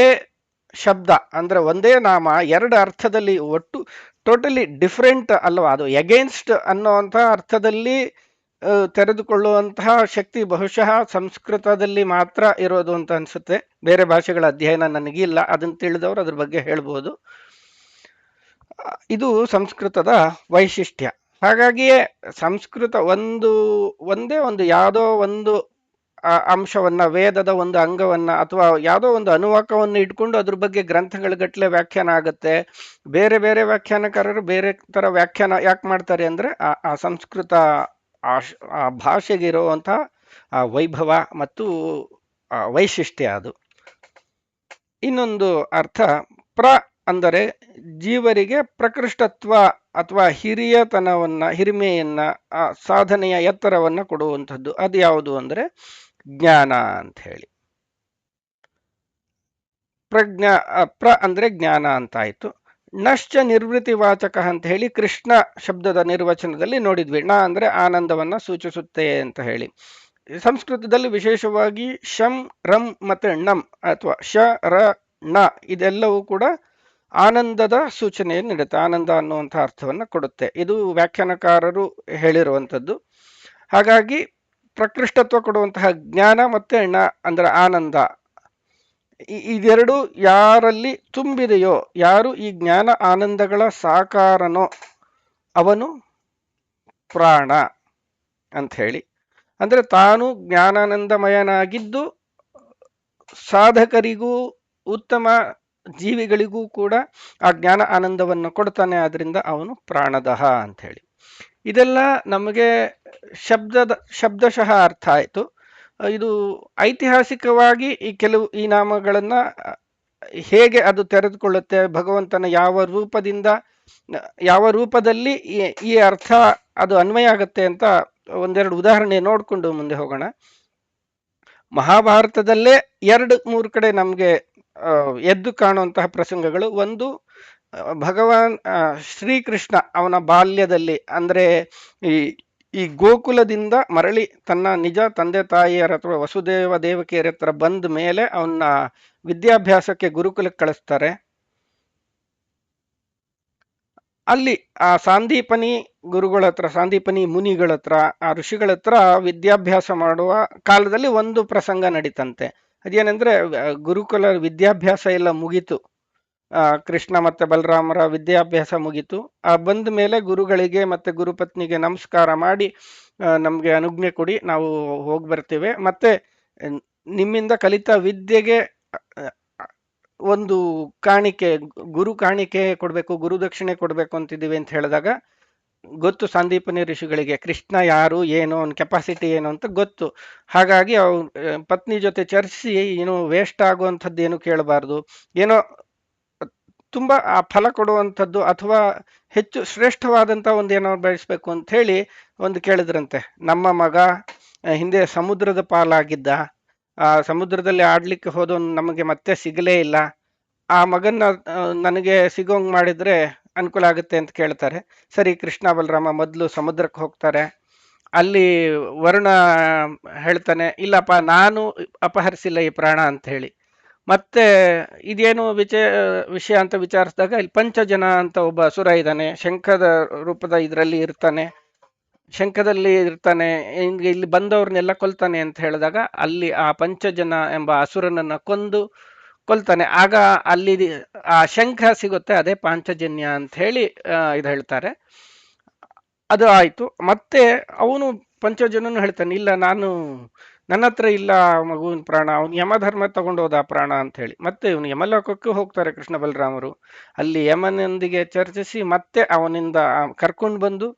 ಶಬ್ದ, ಅಂದ್ರೆ ಒಂದೇ ನಾಮ ಎರಡು ಅರ್ಥದಲ್ಲಿ, ಒಟ್ಟು ಟೋಟಲಿ ಡಿಫರೆಂಟ್ ಅಲ್ವಾ, ಅದು ಎಗೇನ್ಸ್ಟ್ ಅನ್ನೋಂತಹ ಅರ್ಥದಲ್ಲಿ ತೆರೆದುಕೊಳ್ಳುವಂತಹ ಶಕ್ತಿ ಬಹುಶಃ ಸಂಸ್ಕೃತದಲ್ಲಿ ಮಾತ್ರ ಇರೋದು ಅಂತ ಅನ್ಸುತ್ತೆ. ಬೇರೆ ಭಾಷೆಗಳ ಅಧ್ಯಯನ ನನಗಿಲ್ಲ, ಅದನ್ನ ತಿಳಿದವರು ಅದ್ರ ಬಗ್ಗೆ ಹೇಳ್ಬೋದು. ಇದು ಸಂಸ್ಕೃತದ ವೈಶಿಷ್ಟ್ಯ. ಹಾಗಾಗಿಯೇ ಸಂಸ್ಕೃತ ಒಂದೇ ಒಂದು ಯಾವುದೋ ಒಂದು ಅಂಶವನ್ನ, ವೇದದ ಒಂದು ಅಂಗವನ್ನ ಅಥವಾ ಯಾವುದೋ ಒಂದು ಅನುವಾಕವನ್ನು ಇಟ್ಕೊಂಡು ಅದ್ರ ಬಗ್ಗೆ ಗ್ರಂಥಗಳ ಗಟ್ಟಲೆ ವ್ಯಾಖ್ಯಾನ ಆಗುತ್ತೆ. ಬೇರೆ ಬೇರೆ ವ್ಯಾಖ್ಯಾನಕಾರರು ಬೇರೆ ತರ ವ್ಯಾಖ್ಯಾನ ಯಾಕೆ ಮಾಡ್ತಾರೆ ಅಂದ್ರೆ ಆ ಸಂಸ್ಕೃತ ಆ ಭಾಷೆಗೆ ಇರುವಂತಹ ಆ ವೈಭವ ಮತ್ತು ವೈಶಿಷ್ಟ್ಯ ಅದು. ಇನ್ನೊಂದು ಅರ್ಥ ಪ್ರ ಅಂದರೆ ಜೀವರಿಗೆ ಪ್ರಕೃಷ್ಟತ್ವ ಅಥವಾ ಹಿರಿಯತನವನ್ನ, ಹಿರಿಮೆಯನ್ನ, ಸಾಧನೆಯ ಎತ್ತರವನ್ನ ಕೊಡುವಂಥದ್ದು. ಅದು ಯಾವುದು ಅಂದ್ರೆ ಜ್ಞಾನ ಅಂತ ಹೇಳಿ. ಪ್ರ ಅಂದ್ರೆ ಜ್ಞಾನ ಅಂತ ಆಯ್ತು. ನಶ್ಚ ನಿರ್ವೃತಿ ವಾಚಕ ಅಂತ ಹೇಳಿ ಕೃಷ್ಣ ಶಬ್ದದ ನಿರ್ವಚನದಲ್ಲಿ ನೋಡಿದ್ವಿ. ನ ಅಂದ್ರೆ ಆನಂದವನ್ನ ಸೂಚಿಸುತ್ತೆ ಅಂತ ಹೇಳಿ. ಸಂಸ್ಕೃತದಲ್ಲಿ ವಿಶೇಷವಾಗಿ ಶಂ, ರಂ ಮತ್ತೆ ಣಂ ಅಥವಾ ಶ, ರ, ಣ ಇದೆಲ್ಲವೂ ಕೂಡ ಆನಂದದ ಸೂಚನೆಯನ್ನು ನೀಡುತ್ತೆ, ಆನಂದ ಅನ್ನುವಂತಹ ಅರ್ಥವನ್ನ ಕೊಡುತ್ತೆ. ಇದು ವ್ಯಾಖ್ಯಾನಕಾರರು ಹೇಳಿರುವಂಥದ್ದು. ಹಾಗಾಗಿ ಪ್ರಕೃಷ್ಟತ್ವ ಕೊಡುವಂತಹ ಜ್ಞಾನ ಮತ್ತೆ ಅಂದ್ರೆ ಆನಂದ, ಇದೆರಡು ಯಾರಲ್ಲಿ ತುಂಬಿದೆಯೋ, ಯಾರು ಈ ಜ್ಞಾನ ಆನಂದಗಳ ಸಾಕಾರನೋ ಅವನು ಪ್ರಾಣ ಅಂತ ಹೇಳಿ. ಅಂದ್ರೆ ತಾನು ಜ್ಞಾನಾನಂದಮಯನಾಗಿದ್ದು ಸಾಧಕರಿಗೂ ಉತ್ತಮ ಜೀವಿಗಳಿಗೂ ಕೂಡ ಆ ಜ್ಞಾನ ಆನಂದವನ್ನು ಕೊಡ್ತಾನೆ, ಆದ್ರಿಂದ ಅವನು ಪ್ರಾಣದಹ ಅಂತ ಹೇಳಿ. ಇದೆಲ್ಲ ನಮಗೆ ಶಬ್ದಶಃ ಅರ್ಥ ಆಯಿತು. ಇದು ಐತಿಹಾಸಿಕವಾಗಿ ಈ ನಾಮಗಳನ್ನ ಹೇಗೆ ಅದು ತೆರೆದುಕೊಳ್ಳುತ್ತೆ, ಭಗವಂತನ ಯಾವ ರೂಪದಲ್ಲಿ ಈ ಅರ್ಥ ಅದು ಅನ್ವಯ ಆಗುತ್ತೆ ಅಂತ ಒಂದೆರಡು ಉದಾಹರಣೆ ನೋಡಿಕೊಂಡು ಮುಂದೆ ಹೋಗೋಣ. ಮಹಾಭಾರತದಲ್ಲೇ 2-3 ಕಡೆ ನಮಗೆ ಎದ್ದು ಕಾಣುವಂತಹ ಪ್ರಸಂಗಗಳು. ಒಂದು, ಭಗವಾನ್ ಶ್ರೀಕೃಷ್ಣ ಅವನ ಬಾಲ್ಯದಲ್ಲಿ, ಅಂದ್ರೆ ಈ ಗೋಕುಲದಿಂದ ಮರಳಿ ತನ್ನ ನಿಜ ತಂದೆ ತಾಯಿಯರ ಅಥವಾ ವಸುದೇವ ದೇವಕಿಯರ ಹತ್ರ ಬಂದ ಮೇಲೆ ಅವನ್ನ ವಿದ್ಯಾಭ್ಯಾಸಕ್ಕೆ ಗುರುಕುಲಕ್ಕೆ ಕಳಿಸ್ತಾರೆ. ಅಲ್ಲಿ ಆ ಸಾಂದೀಪನಿ ಗುರುಗಳ ಹತ್ರ, ಸಾಂದೀಪನಿ ಮುನಿಗಳ ಹತ್ರ, ಆ ಋಷಿಗಳ ಹತ್ರ ವಿದ್ಯಾಭ್ಯಾಸ ಮಾಡುವ ಕಾಲದಲ್ಲಿ ಒಂದು ಪ್ರಸಂಗ ನಡೀತಂತೆ. ಅದೇನೆಂದ್ರೆ ಗುರುಕುಲ ವಿದ್ಯಾಭ್ಯಾಸ ಎಲ್ಲ ಮುಗೀತು, ಕೃಷ್ಣ ಮತ್ತೆ ಬಲರಾಮರ ವಿದ್ಯಾಭ್ಯಾಸ ಮುಗೀತು. ಬಂದ ಮೇಲೆ ಗುರುಗಳಿಗೆ ಮತ್ತೆ ಗುರುಪತ್ನಿಗೆ ನಮಸ್ಕಾರ ಮಾಡಿ, ನಮ್ಗೆ ಅನುಜ್ಞೆ ಕೊಡಿ, ನಾವು ಹೋಗಿ ಬರ್ತೇವೆ, ಮತ್ತೆ ನಿಮ್ಮಿಂದ ಕಲಿತ ವಿದ್ಯೆಗೆ ಒಂದು ಕಾಣಿಕೆ, ಗುರು ಕಾಣಿಕೆ ಕೊಡ್ಬೇಕು, ಗುರು ದಕ್ಷಿಣೆ ಕೊಡ್ಬೇಕು ಅಂತಿದ್ದೀವಿ ಅಂತ ಹೇಳಿದಾಗ ಗೊತ್ತು ಸಂದೀಪನಿ ಋಷಿಗಳಿಗೆ ಕೃಷ್ಣ ಯಾರು, ಏನು, ಅವನ ಕೆಪಾಸಿಟಿ ಏನು ಅಂತ ಗೊತ್ತು. ಹಾಗಾಗಿ ಪತ್ನಿ ಜೊತೆ ಚರ್ಚಿಸಿ ಏನು ವೇಸ್ಟ್ ಆಗುವಂಥದ್ದು ಏನು ಕೇಳಬಾರ್ದು, ಏನೋ ತುಂಬಾ ಆ ಫಲ ಕೊಡುವಂಥದ್ದು ಅಥವಾ ಹೆಚ್ಚು ಶ್ರೇಷ್ಠವಾದಂಥ ಒಂದೇನೋ ಬೆಳೆಸ್ಬೇಕು ಅಂತ ಹೇಳಿ ಒಂದು ಕೇಳಿದ್ರಂತೆ. ನಮ್ಮ ಮಗ ಹಿಂದೆ ಸಮುದ್ರದ ಪಾಲಾಗಿದ್ದ, ಆ ಸಮುದ್ರದಲ್ಲಿ ಆಡ್ಲಿಕ್ಕೆ ಹೋದವನು ನಮಗೆ ಮತ್ತೆ ಸಿಗಲೇ ಇಲ್ಲ, ಆ ಮಗನ್ನ ನನಗೆ ಸಿಗೋಂಗ್ ಮಾಡಿದ್ರೆ ಅನುಕೂಲ ಆಗುತ್ತೆ ಅಂತ ಕೇಳ್ತಾರೆ. ಸರಿ, ಕೃಷ್ಣ ಬಲರಾಮ ಮೊದಲು ಸಮುದ್ರಕ್ಕೆ ಹೋಗ್ತಾರೆ. ಅಲ್ಲಿ ವರುಣ ಹೇಳ್ತಾನೆ, ಇಲ್ಲಪ್ಪ ನಾನು ಅಪಹರಿಸಿಲ್ಲ ಈ ಪ್ರಾಣ ಅಂತ ಹೇಳಿ. ಮತ್ತೆ ಇದೇನು ವಿಷಯ ಅಂತ ವಿಚಾರಿಸಿದಾಗ ಇಲ್ಲಿ ಪಂಚಜನ ಅಂತ ಒಬ್ಬ ಅಸುರ ಇದ್ದಾನೆ, ಶಂಖದ ರೂಪದ ಇದರಲ್ಲಿ ಇರ್ತಾನೆ, ಶಂಖದಲ್ಲಿ ಇರ್ತಾನೆ, ಇಲ್ಲಿ ಬಂದವ್ರನ್ನೆಲ್ಲ ಕೊಲ್ತಾನೆ ಅಂತ ಹೇಳಿದಾಗ ಅಲ್ಲಿ ಆ ಪಂಚಜನ ಎಂಬ ಅಸುರನನ್ನ ಕೊಲ್ತಾನೆ. ಆಗ ಅಲ್ಲಿ ಆ ಶಂಖ ಸಿಗುತ್ತೆ, ಅದೇ ಪಾಂಚಜನ್ಯ ಅಂತ ಹೇಳಿ ಇದು ಹೇಳ್ತಾರೆ. ಅದು ಆಯ್ತು. ಮತ್ತೆ ಅವನು ಪಂಚಜನನು ಹೇಳ್ತಾನೆ, ಇಲ್ಲ ನನ್ನ ಹತ್ರ ಇಲ್ಲ ಮಗುವಿನ ಪ್ರಾಣ, ಅವನು ಯಮಧರ್ಮ ತಗೊಂಡೋದ ಆ ಪ್ರಾಣ ಅಂತ ಹೇಳಿ. ಮತ್ತೆ ಇವನು ಯಮಲೋಕಕ್ಕೂ ಹೋಗ್ತಾರೆ ಕೃಷ್ಣ ಬಲರಾಮರು. ಅಲ್ಲಿ ಯಮನೊಂದಿಗೆ ಚರ್ಚಿಸಿ ಮತ್ತೆ ಅವನಿಂದ ಕರ್ಕೊಂಡು ಬಂದು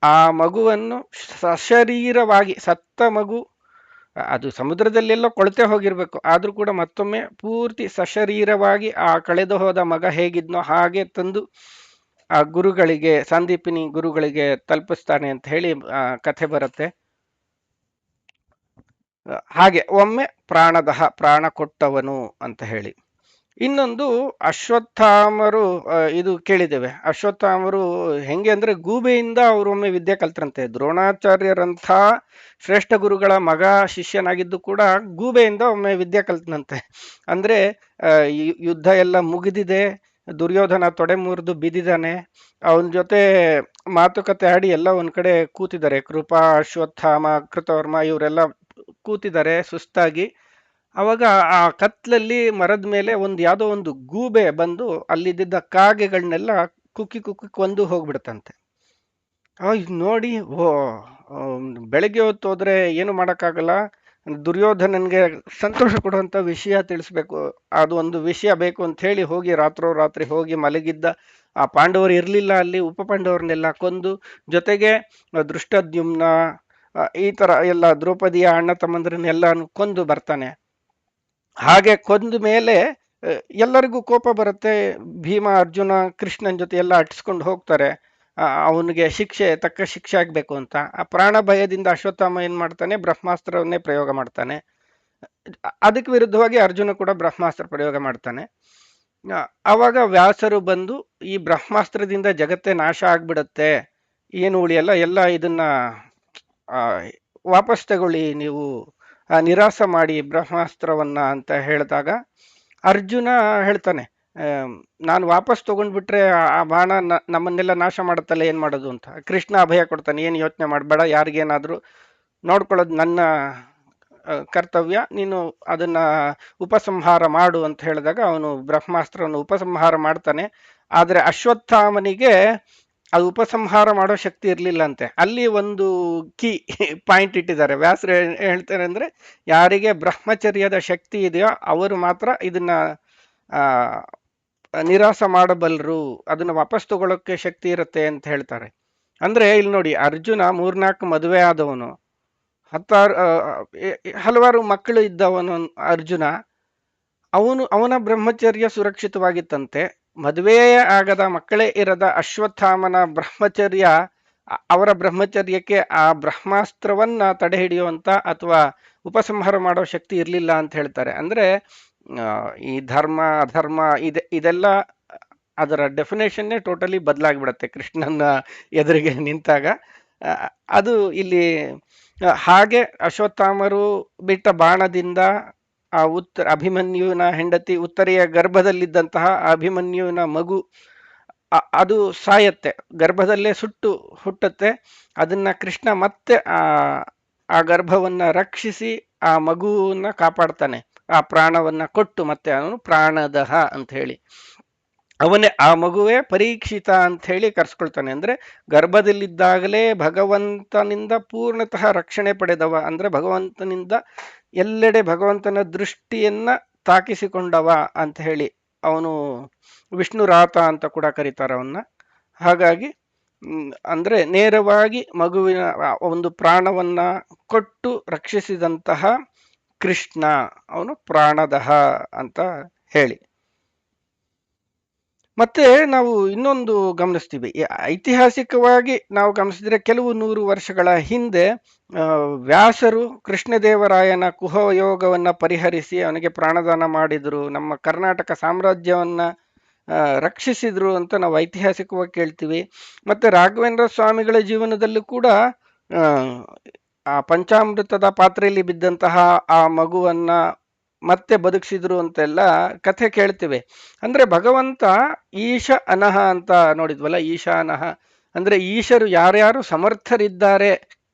ಆ ಮಗುವನ್ನು ಸಶರೀರವಾಗಿ, ಸತ್ತ ಮಗು, ಅದು ಸಮುದ್ರದಲ್ಲೆಲ್ಲೋ ಕೊಳತೆ ಹೋಗಿರ್ಬೇಕು, ಆದ್ರೂ ಕೂಡ ಮತ್ತೊಮ್ಮೆ ಪೂರ್ತಿ ಸಶರೀರವಾಗಿ ಆ ಕಳೆದು ಹೋದ ಮಗ ಹೇಗಿದ್ನೋ ಹಾಗೆ ತಂದು ಆ ಗುರುಗಳಿಗೆ, ಸಂದೀಪಿನಿ ಗುರುಗಳಿಗೆ ತಲುಪಿಸ್ತಾನೆ ಅಂತ ಹೇಳಿ ಕಥೆ ಬರುತ್ತೆ. ಹಾಗೆ ಒಮ್ಮೆ ಪ್ರಾಣದಹ, ಪ್ರಾಣ ಕೊಟ್ಟವನು ಅಂತ ಹೇಳಿ. ಇನ್ನೊಂದು ಅಶ್ವತ್ಥಾಮರು, ಇದು ಕೇಳಿದ್ದೇವೆ. ಅಶ್ವತ್ಥಾಮರು ಹೆಂಗೆ ಅಂದ್ರೆ ಗೂಬೆಯಿಂದ ಅವರೊಮ್ಮೆ ವಿದ್ಯೆ ಕಲ್ತರಂತೆ. ದ್ರೋಣಾಚಾರ್ಯರಂಥ ಶ್ರೇಷ್ಠ ಗುರುಗಳ ಮಗ ಶಿಷ್ಯನಾಗಿದ್ದು ಕೂಡ ಗೂಬೆಯಿಂದ ಒಮ್ಮೆ ವಿದ್ಯೆ ಕಲ್ತನಂತೆ. ಅಂದ್ರೆ ಯುದ್ಧ ಎಲ್ಲ ಮುಗಿದಿದೆ, ದುರ್ಯೋಧನ ತೊಡೆ ಮುರಿದು ಬಿದ್ದಿದ್ದಾನೆ, ಅವನ ಜೊತೆ ಮಾತುಕತೆ ಆಡಿ ಎಲ್ಲ ಒಂದ್ ಕಡೆ ಕೂತಿದ್ದಾರೆ, ಕೃಪಾ, ಅಶ್ವತ್ಥಾಮ, ಕೃತವರ್ಮ ಇವರೆಲ್ಲ ಕೂತಿದ್ದಾರೆ ಸುಸ್ತಾಗಿ. ಅವಾಗ ಆ ಕತ್ಲಲ್ಲಿ ಮರದ ಮೇಲೆ ಯಾವುದೋ ಒಂದು ಗೂಬೆ ಬಂದು ಅಲ್ಲಿದ್ದ ಕಾಗೆಗಳನ್ನೆಲ್ಲ ಕುಕ್ಕಿ ಕೊಂದು ಹೋಗ್ಬಿಡ್ತಂತೆ. ನೋಡಿ, ಬೆಳಗ್ಗೆ ಹೊತ್ತು ಹೋದ್ರೆ ಏನು ಮಾಡಕ್ಕಾಗಲ್ಲ, ದುರ್ಯೋಧನನ್ಗೆ ಸಂತೋಷ ಕೊಡುವಂತ ವಿಷಯ ತಿಳಿಸ್ಬೇಕು, ಅದು ಒಂದು ವಿಷಯ ಬೇಕು ಅಂತ ಹೇಳಿ ಹೋಗಿ ರಾತ್ರಿ ಹೋಗಿ ಮಲಗಿದ್ದ ಆ ಪಾಂಡವರು ಇರ್ಲಿಲ್ಲ ಅಲ್ಲಿ, ಉಪ ಪಾಂಡವರನ್ನೆಲ್ಲ ಕೊಂದು, ಜೊತೆಗೆ ದೃಷ್ಟದ್ಯುಮ್ನ ಈ ತರ ಎಲ್ಲ ದ್ರೌಪದಿಯ ಅಣ್ಣ ತಮ್ಮಂದ್ರನ್ನೆಲ್ಲ ಕೊಂದು ಬರ್ತಾನೆ. ಹಾಗೆ ಕೊಂದ ಮೇಲೆ ಎಲ್ಲರಿಗೂ ಕೋಪ ಬರುತ್ತೆ. ಭೀಮ, ಅರ್ಜುನ, ಕೃಷ್ಣನ್ ಜೊತೆ ಎಲ್ಲ ಅಟ್ಸ್ಕೊಂಡು ಹೋಗ್ತಾರೆ, ಅವನಿಗೆ ತಕ್ಕ ಶಿಕ್ಷೆ ಆಗ್ಬೇಕು ಅಂತ. ಆ ಪ್ರಾಣ ಭಯದಿಂದ ಅಶ್ವತ್ಥಾಮ ಏನ್ ಮಾಡ್ತಾನೆ, ಬ್ರಹ್ಮಾಸ್ತ್ರವನ್ನೇ ಪ್ರಯೋಗ ಮಾಡ್ತಾನೆ. ಅದಕ್ಕೆ ವಿರುದ್ಧವಾಗಿ ಅರ್ಜುನ ಕೂಡ ಬ್ರಹ್ಮಾಸ್ತ್ರ ಪ್ರಯೋಗ ಮಾಡ್ತಾನೆ. ಅವಾಗ ವ್ಯಾಸರು ಬಂದು, ಈ ಬ್ರಹ್ಮಾಸ್ತ್ರದಿಂದ ಜಗತ್ತೇ ನಾಶ ಆಗ್ಬಿಡತ್ತೆ, ಏನು ಉಳಿಯಲ್ಲ, ಎಲ್ಲ ಇದನ್ನ ವಾಪಸ್ ತಗೊಳ್ಳಿ ನೀವು, ನಿರಾಸ ಮಾಡಿ ಬ್ರಹ್ಮಾಸ್ತ್ರವನ್ನ ಅಂತ ಹೇಳಿದಾಗ ಅರ್ಜುನ ಹೇಳ್ತಾನೆ, ನಾನು ವಾಪಸ್ ತಗೊಂಡ್ಬಿಟ್ರೆ ಆ ಬಾಣ ನಮ್ಮನ್ನೆಲ್ಲ ನಾಶ ಮಾಡುತ್ತಲ್ಲ, ಏನ್ ಮಾಡೋದು ಅಂತ ಕೃಷ್ಣ ಅಭಯ ಕೊಡ್ತಾನೆ, ಏನು ಯೋಚನೆ ಮಾಡಬೇಡ, ಯಾರಿಗೇನಾದ್ರೂ ನೋಡ್ಕೊಳ್ಳೋದು ನನ್ನ ಕರ್ತವ್ಯ, ನೀನು ಅದನ್ನ ಉಪಸಂಹಾರ ಮಾಡು ಅಂತ ಹೇಳಿದಾಗ ಅವನು ಬ್ರಹ್ಮಾಸ್ತ್ರವನ್ನು ಉಪಸಂಹಾರ ಮಾಡ್ತಾನೆ. ಆದ್ರೆ ಅಶ್ವತ್ಥಾಮನಿಗೆ ಅದು ಉಪಸಂಹಾರ ಮಾಡೋ ಶಕ್ತಿ ಇರಲಿಲ್ಲ ಅಂತೆ. ಅಲ್ಲಿ ಒಂದು ಕೀ ಪಾಯಿಂಟ್ ಇಟ್ಟಿದ್ದಾರೆ ವ್ಯಾಸರು. ಹೇಳ್ತಾರೆ ಅಂದ್ರೆ, ಯಾರಿಗೆ ಬ್ರಹ್ಮಚರ್ಯದ ಶಕ್ತಿ ಇದೆಯೋ ಅವರು ಮಾತ್ರ ಇದನ್ನ ಆ ನಿರಾಸ ಮಾಡಬಲ್ಲರು, ಅದನ್ನ ವಾಪಸ್ ತಗೊಳ್ಳೋಕೆ ಶಕ್ತಿ ಇರುತ್ತೆ ಅಂತ ಹೇಳ್ತಾರೆ. ಅಂದ್ರೆ ಇಲ್ಲಿ ನೋಡಿ, ಅರ್ಜುನ 3-4 ಮದುವೆ ಆದವನು, ಹತ್ತಾರು ಹಲವಾರು ಮಕ್ಕಳು ಇದ್ದವನು ಅರ್ಜುನ. ಅವನ ಬ್ರಹ್ಮಚರ್ಯ ಸುರಕ್ಷಿತವಾಗಿತ್ತಂತೆ. ಮದುವೆಯೇ ಆಗದ, ಮಕ್ಕಳೇ ಇರದ ಅಶ್ವತ್ಥಾಮನ ಬ್ರಹ್ಮಚರ್ಯ, ಅವರ ಬ್ರಹ್ಮಚರ್ಯಕ್ಕೆ ಆ ಬ್ರಹ್ಮಾಸ್ತ್ರವನ್ನ ತಡೆ ಹಿಡಿಯುವಂತ ಅಥವಾ ಉಪಸಂಹಾರ ಮಾಡೋ ಶಕ್ತಿ ಇರಲಿಲ್ಲ ಅಂತ ಹೇಳ್ತಾರೆ. ಅಂದ್ರೆ ಈ ಧರ್ಮ ಅಧರ್ಮ ಇದೆಲ್ಲ ಅದರ ಡೆಫಿನೇಷನ್ನೇ ಟೋಟಲಿ ಬದಲಾಗ್ಬಿಡತ್ತೆ ಕೃಷ್ಣನ ಎದುರಿಗೆ ನಿಂತಾಗ. ಅದು ಇಲ್ಲಿ ಹಾಗೆ ಅಶ್ವತ್ಥಾಮರು ಬಿಟ್ಟ ಬಾಣದಿಂದ ಆ ಅಭಿಮನ್ಯುವಿನ ಹೆಂಡತಿ ಉತ್ತರೆಯ ಗರ್ಭದಲ್ಲಿದ್ದಂತಹ ಅಭಿಮನ್ಯುವಿನ ಮಗು ಅದು ಸಾಯತ್ತೆ, ಗರ್ಭದಲ್ಲೇ ಸುಟ್ಟು ಹುಟ್ಟತ್ತೆ. ಅದನ್ನ ಕೃಷ್ಣ ಮತ್ತೆ ಆ ಗರ್ಭವನ್ನ ರಕ್ಷಿಸಿ ಆ ಮಗುವನ್ನ ಕಾಪಾಡ್ತಾನೆ, ಆ ಪ್ರಾಣವನ್ನ ಕೊಟ್ಟು. ಮತ್ತೆ ಅವನು ಪ್ರಾಣದಹ ಅಂತ ಹೇಳಿ, ಅವನೇ ಆ ಮಗುವೇ ಪರೀಕ್ಷಿತ ಅಂತ ಹೇಳಿ ಕರ್ಸ್ಕೊಳ್ತಾನೆ. ಅಂದ್ರೆ ಗರ್ಭದಲ್ಲಿದ್ದಾಗಲೇ ಭಗವಂತನಿಂದ ಪೂರ್ಣತಃ ರಕ್ಷಣೆ ಪಡೆದವ, ಅಂದ್ರೆ ಭಗವಂತನಿಂದ ಎಲ್ಲೆಡೆ ಭಗವಂತನ ದೃಷ್ಟಿಯನ್ನ ತಾಕಿಸಿಕೊಂಡವ ಅಂತ ಹೇಳಿ. ಅವನು ವಿಷ್ಣುರಾತ ಅಂತ ಕೂಡ ಕರೀತಾರೆ ಅವನ್ನ. ಹಾಗಾಗಿ ಅಂದ್ರೆ ನೇರವಾಗಿ ಮಗುವಿನ ಒಂದು ಪ್ರಾಣವನ್ನ ಕೊಟ್ಟು ರಕ್ಷಿಸಿದಂತಹ ಕೃಷ್ಣ ಅವನು ಪ್ರಾಣದಹ ಅಂತ ಹೇಳಿ. ಮತ್ತೆ ನಾವು ಇನ್ನೊಂದು ಗಮನಿಸ್ತೀವಿ, ಐತಿಹಾಸಿಕವಾಗಿ ನಾವು ಗಮನಿಸಿದ್ರೆ ಕೆಲವು 100 ವರ್ಷಗಳ ಹಿಂದೆ ವ್ಯಾಸರು ಕೃಷ್ಣದೇವರಾಯನ ಕುಹಯೋಗವನ್ನ ಪರಿಹರಿಸಿ ಅವನಿಗೆ ಪ್ರಾಣದಾನ ಮಾಡಿದ್ರು, ನಮ್ಮ ಕರ್ನಾಟಕ ಸಾಮ್ರಾಜ್ಯವನ್ನ ರಕ್ಷಿಸಿದ್ರು ಅಂತ ನಾವು ಐತಿಹಾಸಿಕವಾಗಿ ಕೇಳ್ತೀವಿ. ಮತ್ತೆ ರಾಘವೇಂದ್ರ ಸ್ವಾಮಿಗಳ ಜೀವನದಲ್ಲೂ ಕೂಡ ಆ ಪಂಚಾಮೃತದ ಪಾತ್ರೆಯಲ್ಲಿ ಬಿದ್ದಂತಹ ಆ ಮಗುವನ್ನ ಮತ್ತೆ ಬದುಕಿಸಿದ್ರು ಅಂತೆಲ್ಲ ಕಥೆ ಕೇಳ್ತಿವೆ. ಅಂದ್ರೆ ಭಗವಂತ ಈಶ ಅನಹ ಅಂತ ನೋಡಿದ್ವಲ್ಲ, ಈಶಾನಹ ಅಂದ್ರೆ ಈಶರು ಯಾರ್ಯಾರು ಸಮರ್ಥರಿದ್ದಾರೆ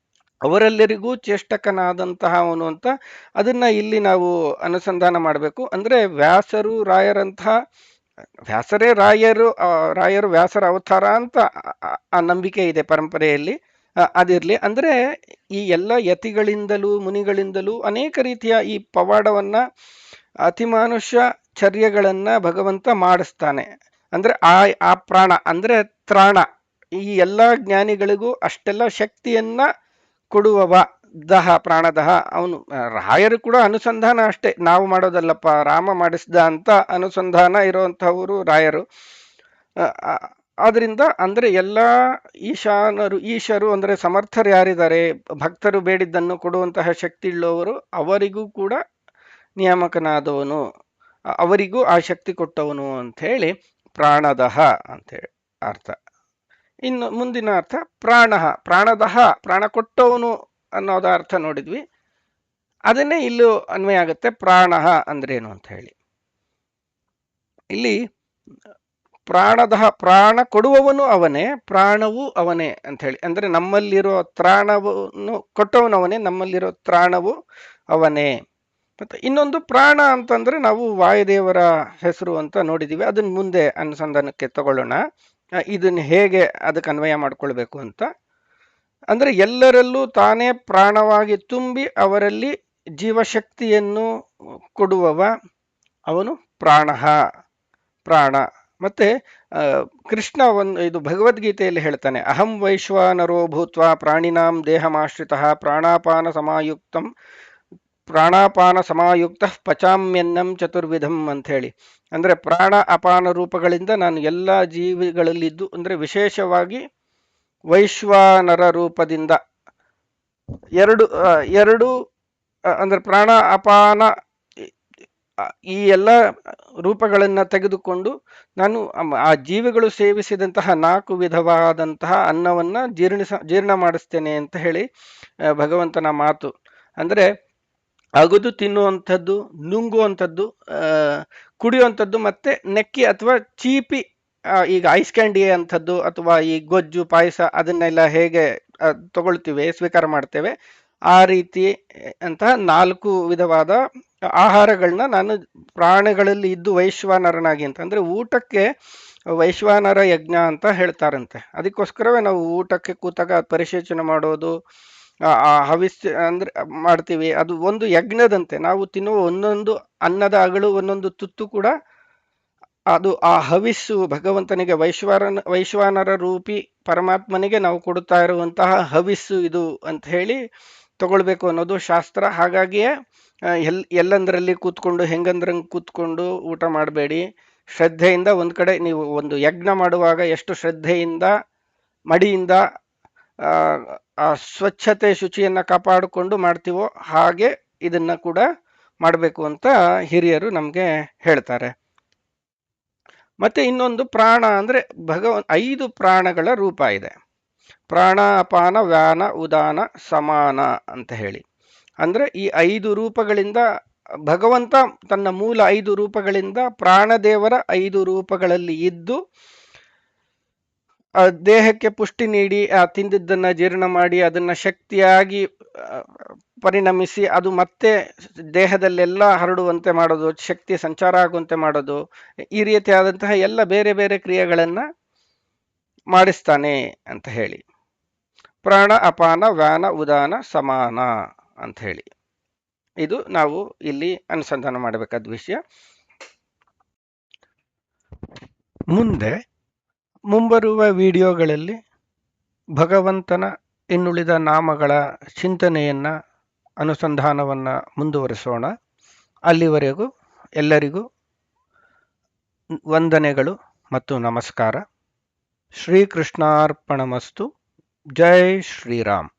ಅವರೆಲ್ಲರಿಗೂ ಚೇಷ್ಟಕನಾದಂತಹ ಅವನು ಅಂತ. ಅದನ್ನ ಇಲ್ಲಿ ನಾವು ಅನುಸಂಧಾನ ಮಾಡಬೇಕು. ಅಂದ್ರೆ ವ್ಯಾಸರು ರಾಯರಂತಹ, ವ್ಯಾಸರೇ ರಾಯರು ವ್ಯಾಸರ ಅವತಾರ ಅಂತ ಆ ನಂಬಿಕೆ ಇದೆ ಪರಂಪರೆಯಲ್ಲಿ. ಅದಿರ್ಲಿ. ಅಂದ್ರೆ ಈ ಎಲ್ಲ ಯತಿಗಳಿಂದಲೂ ಮುನಿಗಳಿಂದಲೂ ಅನೇಕ ರೀತಿಯ ಈ ಪವಾಡವನ್ನ, ಅತಿಮಾನುಷ್ಯ ಚರ್ಯಗಳನ್ನ ಭಗವಂತ ಮಾಡಿಸ್ತಾನೆ. ಅಂದ್ರೆ ಆ ಪ್ರಾಣ ಅಂದ್ರೆ ತ್ರಾಣ, ಈ ಎಲ್ಲ ಜ್ಞಾನಿಗಳಿಗೂ ಅಷ್ಟೆಲ್ಲ ಶಕ್ತಿಯನ್ನ ಕೊಡುವವ ದಹ, ಪ್ರಾಣದಹ ಅವನು. ರಾಯರು ಕೂಡ ಅನುಸಂಧಾನ ಅಷ್ಟೇ, ನಾವು ಮಾಡೋದಲ್ಲಪ್ಪ, ರಾಮ ಮಾಡಿಸ್ದ ಅಂತ ಅನುಸಂಧಾನ ಇರುವಂತಹವರು ರಾಯರು. ಆದ್ರಿಂದ ಅಂದ್ರೆ ಎಲ್ಲ ಈಶರು ಅಂದ್ರೆ ಸಮರ್ಥರು ಯಾರಿದ್ದಾರೆ, ಭಕ್ತರು ಬೇಡಿದ್ದನ್ನು ಕೊಡುವಂತಹ ಶಕ್ತಿ ಉಳ್ಳವರು, ಅವರಿಗೂ ಕೂಡ ನಿಯಾಮಕನಾದವನು, ಅವರಿಗೂ ಆ ಶಕ್ತಿ ಕೊಟ್ಟವನು ಅಂತ ಹೇಳಿ ಪ್ರಾಣದಹ ಅಂತ ಹೇಳಿ ಅರ್ಥ. ಇನ್ನು ಮುಂದಿನ ಅರ್ಥ ಪ್ರಾಣದಹ, ಪ್ರಾಣ ಕೊಟ್ಟವನು ಅನ್ನೋದ ಅರ್ಥ ನೋಡಿದ್ವಿ. ಅದನ್ನೇ ಇಲ್ಲೂ ಅನ್ವಯ ಆಗುತ್ತೆ. ಪ್ರಾಣಃ ಅಂದ್ರೇನು ಅಂತ ಹೇಳಿ, ಇಲ್ಲಿ ಪ್ರಾಣದಹ, ಪ್ರಾಣ ಕೊಡುವವನು ಅವನೇ, ಪ್ರಾಣವೂ ಅವನೇ ಅಂತ ಹೇಳಿ. ಅಂದ್ರೆ ನಮ್ಮಲ್ಲಿರೋ ತ್ರಾಣವನ್ನು ಕೊಟ್ಟವನು ಅವನೇ, ನಮ್ಮಲ್ಲಿರೋ ತ್ರಾಣವು ಅವನೇ. ಮತ್ತೆ ಇನ್ನೊಂದು ಪ್ರಾಣ ಅಂತಂದ್ರೆ ನಾವು ವಾಯುದೇವರ ಹೆಸರು ಅಂತ ನೋಡಿದೀವಿ, ಅದನ್ನ ಮುಂದೆ ಅನುಸಂಧಾನಕ್ಕೆ ತಗೊಳ್ಳೋಣ, ಇದನ್ನ ಹೇಗೆ ಅದಕ್ಕೆ ಅನ್ವಯ ಮಾಡ್ಕೊಳ್ಬೇಕು ಅಂತ. ಅಂದ್ರೆ ಎಲ್ಲರಲ್ಲೂ ತಾನೇ ಪ್ರಾಣವಾಗಿ ತುಂಬಿ ಅವರಲ್ಲಿ ಜೀವಶಕ್ತಿಯನ್ನು ಕೊಡುವವ ಅವನು ಪ್ರಾಣ. ಮತ್ತೆ ಕೃಷ್ಣ ಇದು ಭಗವದ್ಗೀತೆಯಲ್ಲಿ ಹೇಳ್ತಾನೆ, ಅಹಂ ವೈಶ್ವಾನರೋ ಭೂತ್ವ ಪ್ರಾಣಿನಾಂ ದೇಹಮಾಶ್ರಿತ ಪ್ರಾಣಾಪಾನ ಸಮಾಯುಕ್ತ ಪಚಾಮ್ಯನ್ನಂ ಚತುರ್ವಿಧಂ ಅಂತ ಹೇಳಿ. ಅಂದ್ರೆ ಪ್ರಾಣ ಅಪಾನ ರೂಪಗಳಿಂದ ನಾನು ಎಲ್ಲ ಜೀವಿಗಳಲ್ಲಿದ್ದು, ಅಂದ್ರೆ ವಿಶೇಷವಾಗಿ ವೈಶ್ವಾನರ ರೂಪದಿಂದ ಎರಡು ಅಂದ್ರೆ ಪ್ರಾಣ ಅಪಾನ ಈ ಎಲ್ಲ ರೂಪಗಳನ್ನ ತೆಗೆದುಕೊಂಡು ನಾನು ಆ ಜೀವಿಗಳು ಸೇವಿಸಿದಂತಹ 4 ವಿಧವಾದಂತಹ ಅನ್ನವನ್ನ ಜೀರ್ಣ ಮಾಡಿಸ್ತೇನೆ ಅಂತ ಹೇಳಿ ಭಗವಂತನ ಮಾತು. ಅಂದ್ರೆ ಅಗದು ತಿನ್ನುವಂಥದ್ದು, ನುಂಗುವಂಥದ್ದು, ಆ, ಕುಡಿಯುವಂಥದ್ದು, ಮತ್ತೆ ನೆಕ್ಕಿ ಅಥವಾ ಚೀಪಿ, ಈಗ ಐಸ್ ಕ್ಯಾಂಡಿ ಅಂಥದ್ದು ಅಥವಾ ಈ ಗೊಜ್ಜು ಪಾಯಸ ಅದನ್ನೆಲ್ಲ ಹೇಗೆ ತಗೊಳ್ತೀವಿ, ಸ್ವೀಕಾರ ಮಾಡ್ತೇವೆ, ಆ ರೀತಿ ಅಂತಹ 4 ವಿಧವಾದ ಆಹಾರಗಳನ್ನ ನಾನು ಪ್ರಾಣಿಗಳಲ್ಲಿ ಇದ್ದು ವೈಶ್ವಾನರನಾಗಿ ಅಂತ, ಅಂದ್ರೆ ಊಟಕ್ಕೆ ವೈಶ್ವಾನರ ಯಜ್ಞ ಅಂತ ಹೇಳ್ತಾರಂತೆ. ಅದಕ್ಕೋಸ್ಕರವೇ ನಾವು ಊಟಕ್ಕೆ ಕೂತಾಗ ಪರಿಶೇಚನೆ ಮಾಡೋದು, ಆ ಹವಿಸ್ ಅಂದ್ರೆ ಮಾಡ್ತೀವಿ. ಅದು ಒಂದು ಯಜ್ಞದಂತೆ. ನಾವು ತಿನ್ನುವ ಒಂದೊಂದು ಅನ್ನದ ಅಗಳು, ಒಂದೊಂದು ತುತ್ತು ಕೂಡ ಅದು ಆ ಹವಿಸ್ಸು ಭಗವಂತನಿಗೆ, ವೈಶ್ವಾನರ ರೂಪಿ ಪರಮಾತ್ಮನಿಗೆ ನಾವು ಕೊಡುತ್ತಾ ಇರುವಂತಹ ಹವಿಸ್ಸು ಇದು ಅಂತ ಹೇಳಿ ತಗೊಳ್ಬೇಕು ಅನ್ನೋದು ಶಾಸ್ತ್ರ. ಹಾಗಾಗಿಯೇ ಎಲ್ಲಂದ್ರಲ್ಲಿ ಕೂತ್ಕೊಂಡು ಹೆಂಗಂದ್ರಂಗೆ ಕೂತ್ಕೊಂಡು ಊಟ ಮಾಡಬೇಡಿ. ಶ್ರದ್ಧೆಯಿಂದ ಒಂದ್ ಕಡೆ ನೀವು ಒಂದು ಯಜ್ಞ ಮಾಡುವಾಗ ಎಷ್ಟು ಶ್ರದ್ಧೆಯಿಂದ ಮಡಿಯಿಂದ ಆ ಆ ಸ್ವಚ್ಛತೆ ಶುಚಿಯನ್ನ ಕಾಪಾಡಿಕೊಂಡು ಮಾಡ್ತೀವೋ ಹಾಗೆ ಇದನ್ನ ಕೂಡ ಮಾಡಬೇಕು ಅಂತ ಹಿರಿಯರು ನಮ್ಗೆ ಹೇಳ್ತಾರೆ. ಮತ್ತೆ ಇನ್ನೊಂದು ಪ್ರಾಣ ಅಂದ್ರೆ 5 ಪ್ರಾಣಗಳ ರೂಪ ಇದೆ. ಪ್ರಾಣ, ಅಪಾನ, ವ್ಯಾನ, ಉದಾನ, ಸಮಾನ ಅಂತ ಹೇಳಿ. ಅಂದ್ರೆ ಈ 5 ರೂಪಗಳಿಂದ ಭಗವಂತ ತನ್ನ ಮೂಲ 5 ರೂಪಗಳಿಂದ ಪ್ರಾಣದೇವರ 5 ರೂಪಗಳಲ್ಲಿ ಇದ್ದು ದೇಹಕ್ಕೆ ಪುಷ್ಟಿ ನೀಡಿ, ತಿಂದಿದ್ದನ್ನ ಜೀರ್ಣ ಮಾಡಿ ಅದನ್ನ ಶಕ್ತಿಯಾಗಿ ಪರಿಣಮಿಸಿ ಅದು ಮತ್ತೆ ದೇಹದಲ್ಲೆಲ್ಲ ಹರಡುವಂತೆ ಮಾಡೋದು, ಶಕ್ತಿ ಸಂಚಾರ ಆಗುವಂತೆ ಮಾಡೋದು, ಈ ರೀತಿಯಾದಂತಹ ಎಲ್ಲ ಬೇರೆ ಬೇರೆ ಕ್ರಿಯೆಗಳನ್ನ ಮಾಡಿಸ್ತಾನೆ ಅಂತ ಹೇಳಿ. ಪ್ರಾಣ, ಅಪಾನ, ವ್ಯಾನ, ಉದಾನ, ಸಮಾನ ಅಂತ ಹೇಳಿ ಇದು ನಾವು ಇಲ್ಲಿ ಅನುಸಂಧಾನ ಮಾಡಬೇಕಾದ ವಿಷಯ. ಮುಂಬರುವ ವಿಡಿಯೋಗಳಲ್ಲಿ ಭಗವಂತನ ಇನ್ನುಳಿದ ನಾಮಗಳ ಚಿಂತನೆಯನ್ನ, ಅನುಸಂಧಾನವನ್ನ ಮುಂದುವರಿಸೋಣ. ಅಲ್ಲಿವರೆಗೂ ಎಲ್ಲರಿಗೂ ವಂದನೆಗಳು ಮತ್ತು ನಮಸ್ಕಾರ. ಶ್ರೀಕೃಷ್ಣಾರ್ಪಣಮಸ್ತು. ಜೈ ಶ್ರೀರಾಮ್.